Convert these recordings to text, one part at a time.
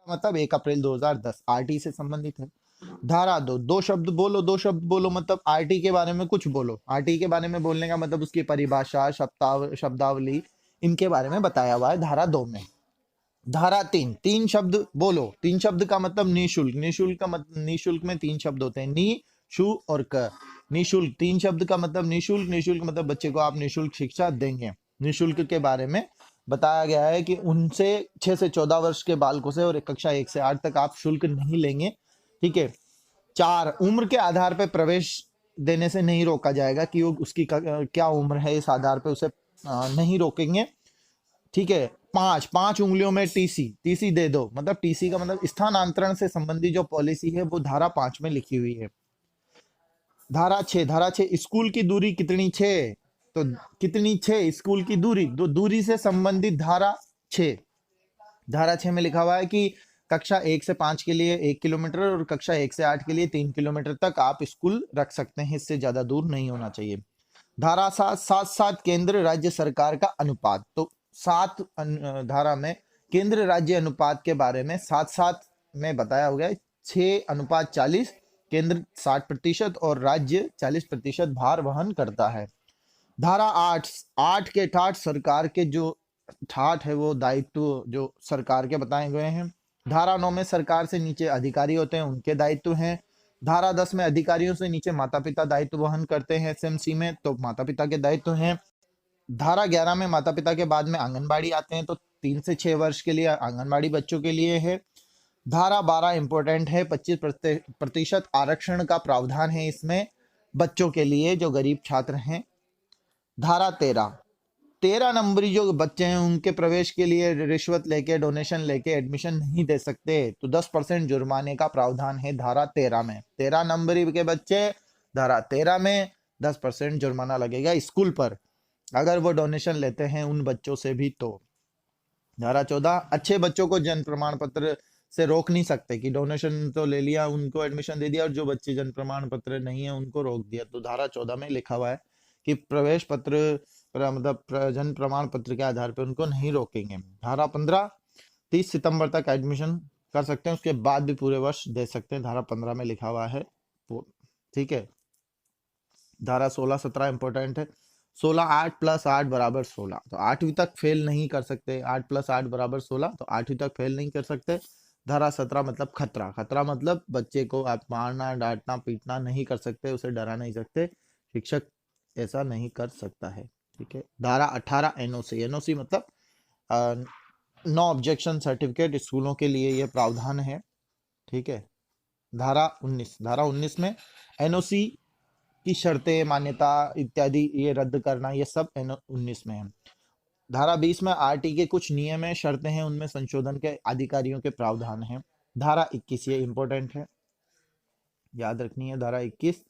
मतलब 1 अप्रैल 2010 आरटी से संबंधित है। धारा 2, दो शब्द बोलो, दो शब्द बोलो मतलब आरटी के बारे में कुछ बोलो। आरटी के बारे में बोलने का मतलब उसकी परिभाषा, शब्दावली, इनके बारे में बताया हुआ है धारा 2 में। धारा 3, तीन शब्द बोलो। तीन शब्द का मतलब निशुल्क। निशुल्क का मतलब, निशुल्क में तीन शब्द होते हैं, नी, शु और क। निशुल्क, तीन शब्द का मतलब निशुल्क। निशुल्क मतलब बच्चे को आप निशुल्क शिक्षा देंगे। निशुल्क के बारे में बताया गया है कि उनसे 6 से 14 वर्ष के बालकों से और कक्षा 1 से 8 तक आप शुल्क नहीं लेंगे। ठीक है। 4, उम्र के आधार पर प्रवेश देने से नहीं रोका जाएगा कि वो उसकी क्या उम्र है, इस आधार पर उसे नहीं रोकेंगे। ठीक है। 5, 5 उंगलियों में टीसी। टीसी दे दो मतलब, टीसी का मतलब स्थानांतरण से संबंधी जो पॉलिसी है वो धारा 5 में लिखी हुई है। धारा 6, धारा 6, स्कूल की दूरी कितनी 6, तो कितनी 6 स्कूल की दूरी, तो दूरी से संबंधित धारा 6। धारा 6 में लिखा हुआ है कि कक्षा 1 से 5 के लिए 1 किलोमीटर और कक्षा 1 से 8 के लिए 3 किलोमीटर तक आप स्कूल रख सकते हैं, इससे ज्यादा दूर नहीं होना चाहिए। धारा 7, 7 केंद्र राज्य सरकार का अनुपात। तो 7 धारा में केंद्र राज्य अनुपात के बारे में 7 में बताया हुआ है। 6:40, केंद्र 60% और राज्य 40% भार वहन करता है। धारा 8, 8 के ठाठ सरकार के जो ठाठ है वो दायित्व जो सरकार के बताए गए हैं। धारा 9 में सरकार से नीचे अधिकारी होते हैं, उनके दायित्व हैं। धारा 10 में अधिकारियों से नीचे माता पिता दायित्व वहन करते हैं एसएमसी में, तो माता पिता के दायित्व हैं। धारा 11 में माता पिता के बाद में आंगनबाड़ी आते हैं, तो 3 से 6 वर्ष के लिए आंगनबाड़ी बच्चों के लिए है। धारा 12 इंपॉर्टेंट है, 25% आरक्षण का प्रावधान है इसमें बच्चों के लिए जो गरीब छात्र हैं। धारा 13 नंबरी जो बच्चे हैं उनके प्रवेश के लिए रिश्वत लेके, डोनेशन लेके एडमिशन नहीं दे सकते, तो 10% जुर्माने का प्रावधान है धारा 13 में। 13 नंबरी के बच्चे धारा 13 में 10% जुर्माना लगेगा स्कूल पर अगर वो डोनेशन लेते हैं उन बच्चों से भी। तो धारा 14, अच्छे बच्चों को जन्म प्रमाण पत्र से रोक नहीं सकते कि डोनेशन तो ले लिया, उनको एडमिशन दे दिया, और जो बच्चे जन्म प्रमाण पत्र नहीं है उनको रोक दिया। तो धारा 14 में लिखा हुआ है कि प्रवेश पत्र मतलब जन्म प्रमाण पत्र के आधार पर उनको नहीं रोकेंगे। धारा 15, 30 सितंबर तक एडमिशन कर सकते हैं, उसके बाद भी पूरे वर्ष दे सकते हैं, धारा 15 में लिखा हुआ है। ठीक है। धारा 16, 17 इंपॉर्टेंट है। 16, 8 + 8 = 16, तो 8वीं तक फेल नहीं कर सकते। 8 + 8 = 16, तो 8वीं तक फेल नहीं कर सकते। धारा 17 मतलब खतरा। खतरा मतलब बच्चे को आप मारना, डांटना, पीटना नहीं कर सकते, उसे डरा नहीं सकते, शिक्षक ऐसा नहीं कर सकता है। ठीक है। धारा 18 एनओसी। एनओसी मतलब नो ऑब्जेक्शन सर्टिफिकेट, स्कूलों के लिए यह प्रावधान है। ठीक है। धारा 19, धारा 19 में एनओसी की शर्तें, मान्यता इत्यादि ये रद्द करना, ये सब 19 में है। धारा 20 में आरटी के कुछ नियम है, शर्तें हैं, उनमें संशोधन के अधिकारियों के प्रावधान हैं। धारा 21 ये इंपॉर्टेंट है, याद रखनी है। धारा 21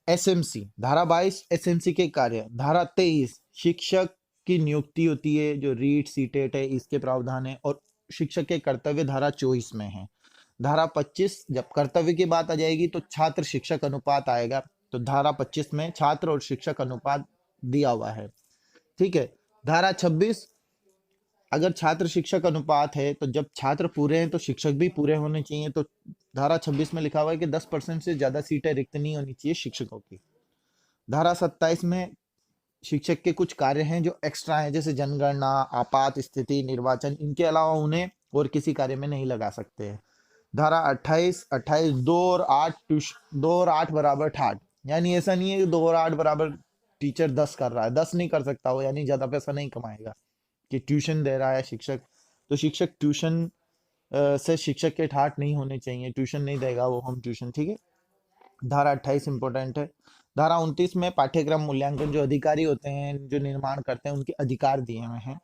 एसएमसी। धारा 22 एसएमसी के कार्य। धारा 23 शिक्षक की नियुक्ति होती है, जो रीट सीटेट है, इसके प्रावधान है। और शिक्षक के कर्तव्य धारा 24 में है। धारा 25 जब कर्तव्य की बात आ जाएगी तो छात्र शिक्षक अनुपात आएगा, तो धारा 25 में छात्र और शिक्षक अनुपात दिया हुआ है। ठीक है। धारा 26 अगर छात्र शिक्षक अनुपात है तो जब छात्र पूरे हैं तो शिक्षक भी पूरे होने चाहिए, तो धारा 26 में लिखा हुआ है कि 10% से ज्यादा सीटें रिक्त नहीं होनी चाहिए शिक्षकों की। धारा 27 में शिक्षक के कुछ कार्य हैं जो एक्स्ट्रा हैं, जैसे जनगणना, आपात स्थिति, निर्वाचन, इनके अलावा उन्हें और किसी कार्य में नहीं लगा सकते हैं। धारा 28, 2 और 8 = 8, यानी ऐसा नहीं है कि 2 और 8 बराबर टीचर 10 कर रहा है, 10 नहीं कर सकता वो, यानी ज्यादा पैसा नहीं कमाएगा कि ट्यूशन दे रहा है शिक्षक, तो शिक्षक ट्यूशन से शिक्षक के ठाठ नहीं होने चाहिए, ट्यूशन नहीं देगा वो, होम ट्यूशन। ठीक है। धारा 28 इंपॉर्टेंट है। धारा 29 में पाठ्यक्रम मूल्यांकन, जो अधिकारी होते हैं जो निर्माण करते हैं उनके अधिकार दिए हुए हैं।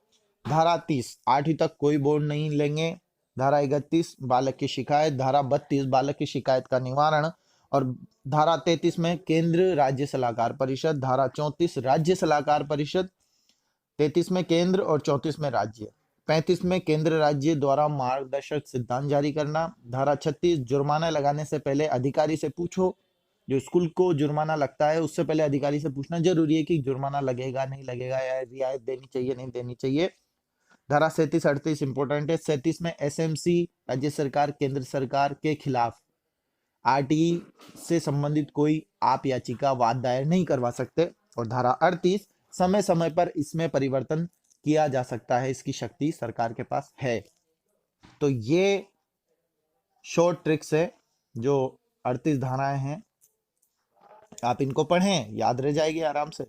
धारा 30 8वीं तक कोई बोर्ड नहीं लेंगे। धारा 31 बालक की शिकायत। धारा 32 बालक की शिकायत का निवारण। और धारा 33 में केंद्र राज्य सलाहकार परिषद। धारा 34 राज्य सलाहकार परिषद। 33 में केंद्र और 34 में राज्य। 35 में केंद्र राज्य द्वारा मार्गदर्शक सिद्धांत जारी करना। धारा 36 जुर्माना लगाने से पहले अधिकारी से पूछो, जो स्कूल को जुर्माना लगता है उससे पहले अधिकारी से पूछना जरूरी है कि जुर्माना लगेगा नहीं लगेगा, या रियायत देनी चाहिए नहीं देनी चाहिए। धारा 37-38 इंपॉर्टेंट है। 37 में एसएमसी राज्य सरकार केंद्र सरकार के खिलाफ आरटीई से संबंधित कोई आप याचिका वाद दायर नहीं करवा सकते। और धारा 38 समय समय पर इसमें परिवर्तन किया जा सकता है, इसकी शक्ति सरकार के पास है। तो ये शॉर्ट ट्रिक्स है, जो 38 धाराएं हैं, आप इनको पढ़ें, याद रह जाएगी आराम से।